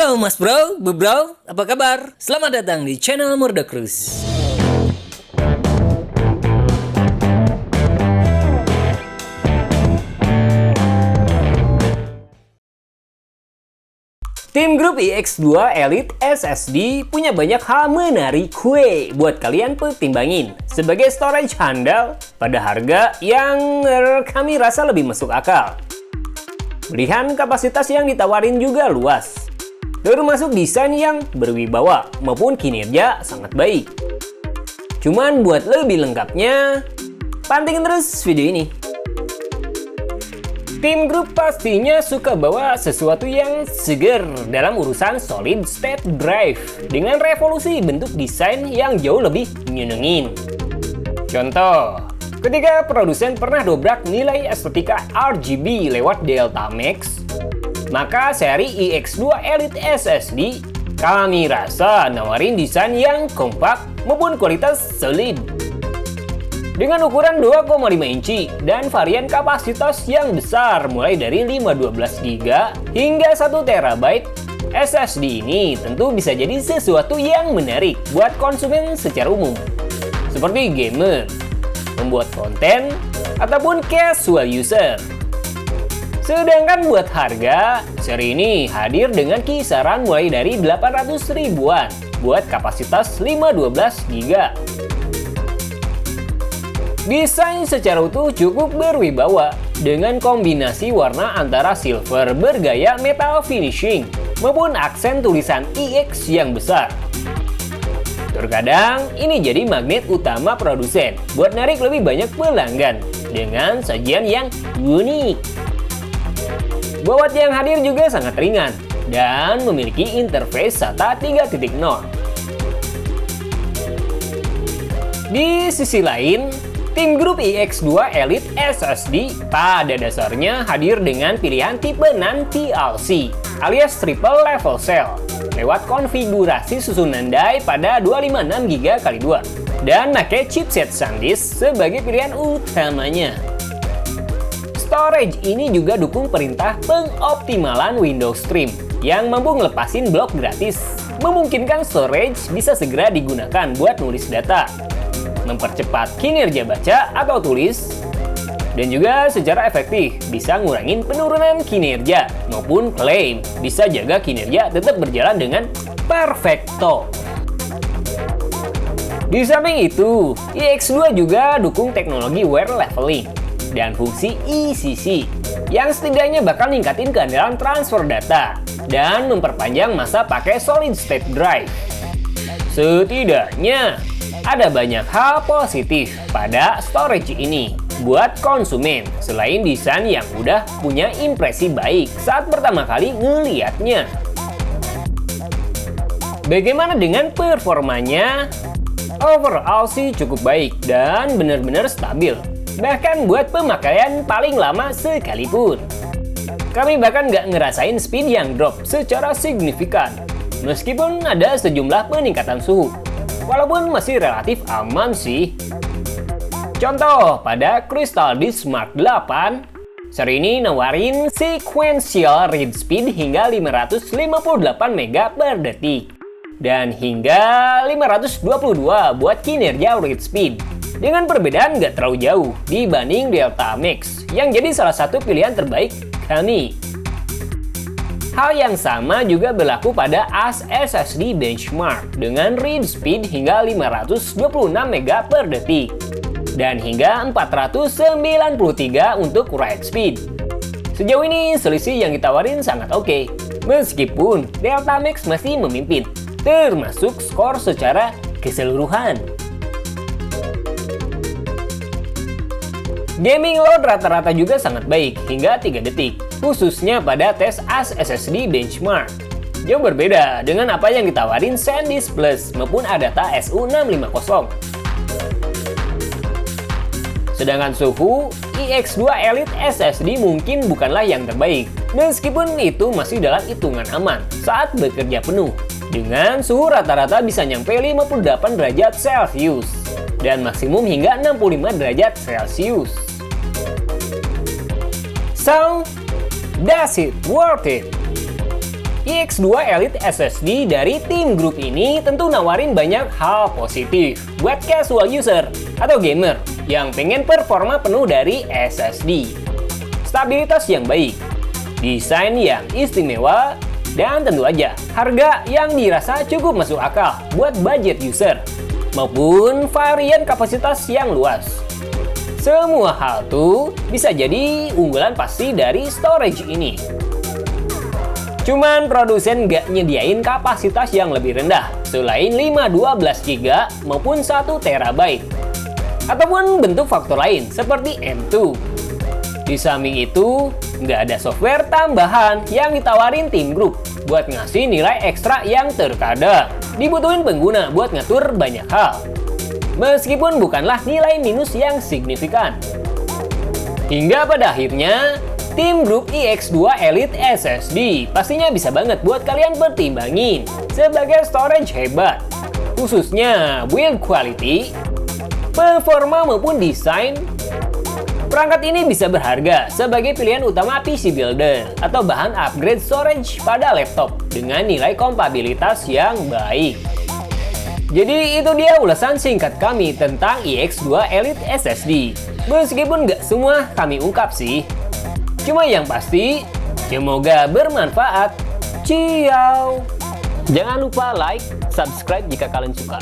Halo Mas Bro, Bu Bro, apa kabar? Selamat datang di channel Murdacruise. Tim grup iX2 Elite SSD punya banyak hal menarik buat kalian pertimbangin sebagai storage handal pada harga yang kami rasa lebih masuk akal. Pilihan kapasitas yang ditawarin juga luas, termasuk desain yang berwibawa maupun kinerja sangat baik. Cuman buat lebih lengkapnya, pantengin terus video ini. Tim grup pastinya suka bawa sesuatu yang seger dalam urusan solid state drive dengan revolusi bentuk desain yang jauh lebih nyenengin. Contoh, ketika produsen pernah dobrak nilai estetika RGB lewat Delta Max, maka seri iX2 Elite SSD kami rasa nawarin desain yang kompak maupun kualitas solid. Dengan ukuran 2,5 inci dan varian kapasitas yang besar mulai dari 512GB hingga 1TB, SSD ini tentu bisa jadi sesuatu yang menarik buat konsumen secara umum, seperti gamer, membuat konten, ataupun casual user. Sedangkan buat harga, seri ini hadir dengan kisaran mulai dari 800 ribuan buat kapasitas 512GB. Desain secara utuh cukup berwibawa dengan kombinasi warna antara silver bergaya metal finishing maupun aksen tulisan iX yang besar. Terkadang ini jadi magnet utama produsen buat narik lebih banyak pelanggan dengan sajian yang unik. Bawat yang hadir juga sangat ringan dan memiliki interface SATA 3.0. Di sisi lain, tim grup iX2 Elite SSD pada dasarnya hadir dengan pilihan tipe non-TLC alias triple level cell lewat konfigurasi susunan die pada 256GB x 2 dan pakai chipset SanDisk sebagai pilihan utamanya. Storage ini juga dukung perintah pengoptimalan Windows Stream yang mampu ngelepasin blok gratis, memungkinkan storage bisa segera digunakan buat nulis data, mempercepat kinerja baca atau tulis, dan juga secara efektif bisa ngurangin penurunan kinerja maupun klaim bisa jaga kinerja tetap berjalan dengan perfecto. Di samping itu, iX2 juga dukung teknologi wear leveling dan fungsi ECC yang setidaknya bakal ningkatin keandalan transfer data dan memperpanjang masa pakai solid state drive. Setidaknya ada banyak hal positif pada storage ini buat konsumen selain desain yang udah punya impresi baik saat pertama kali ngeliatnya. Bagaimana dengan performanya? Overall sih cukup baik dan benar-benar stabil, bahkan buat pemakaian paling lama sekalipun. Kami bahkan nggak ngerasain speed yang drop secara signifikan, meskipun ada sejumlah peningkatan suhu. Walaupun masih relatif aman sih. Contoh, pada Crystal Disk Mark 8, seri ini nawarin sequential read speed hingga 558 MB per detik. Dan hingga 522 buat kinerja read speed. Dengan perbedaan nggak terlalu jauh dibanding Delta Max yang jadi salah satu pilihan terbaik kami. Hal yang sama juga berlaku pada AS SSD Benchmark dengan read speed hingga 526 MB per detik dan hingga 493 untuk write speed. Sejauh ini selisih yang ditawarin sangat oke, meskipun Delta Max masih memimpin, termasuk skor secara keseluruhan. Gaming load rata-rata juga sangat baik hingga 3 detik, khususnya pada tes AS SSD Benchmark. Jauh berbeda dengan apa yang ditawarin SanDisk Plus maupun Adata SU650. Sedangkan suhu, iX2 Elite SSD mungkin bukanlah yang terbaik, meskipun itu masih dalam hitungan aman saat bekerja penuh. Dengan suhu rata-rata bisa nyampe 58 derajat Celcius dan maksimum hingga 65 derajat Celcius. So, does it worth it? iX2 Elite SSD dari tim grup ini tentu nawarin banyak hal positif buat casual user atau gamer yang pengen performa penuh dari SSD. Stabilitas yang baik, desain yang istimewa, dan tentu aja harga yang dirasa cukup masuk akal buat budget user maupun varian kapasitas yang luas. Semua hal tuh bisa jadi unggulan pasti dari storage ini. Cuman produsen nggak nyediain kapasitas yang lebih rendah selain 512GB maupun 1TB ataupun bentuk faktor lain seperti M2. Di samping itu, nggak ada software tambahan yang ditawarin tim grup buat ngasih nilai ekstra yang terkadang dibutuhin pengguna buat ngatur banyak hal. Meskipun bukanlah nilai minus yang signifikan. Hingga pada akhirnya, tim grup iX2 Elite SSD pastinya bisa banget buat kalian pertimbangin sebagai storage hebat, khususnya build quality, performa maupun desain. Perangkat ini bisa berharga sebagai pilihan utama PC builder atau bahan upgrade storage pada laptop dengan nilai kompatibilitas yang baik. Jadi itu dia ulasan singkat kami tentang iX2 Elite SSD. Meskipun nggak semua kami ungkap sih. Cuma yang pasti, semoga bermanfaat. Ciao! Jangan lupa like, subscribe jika kalian suka.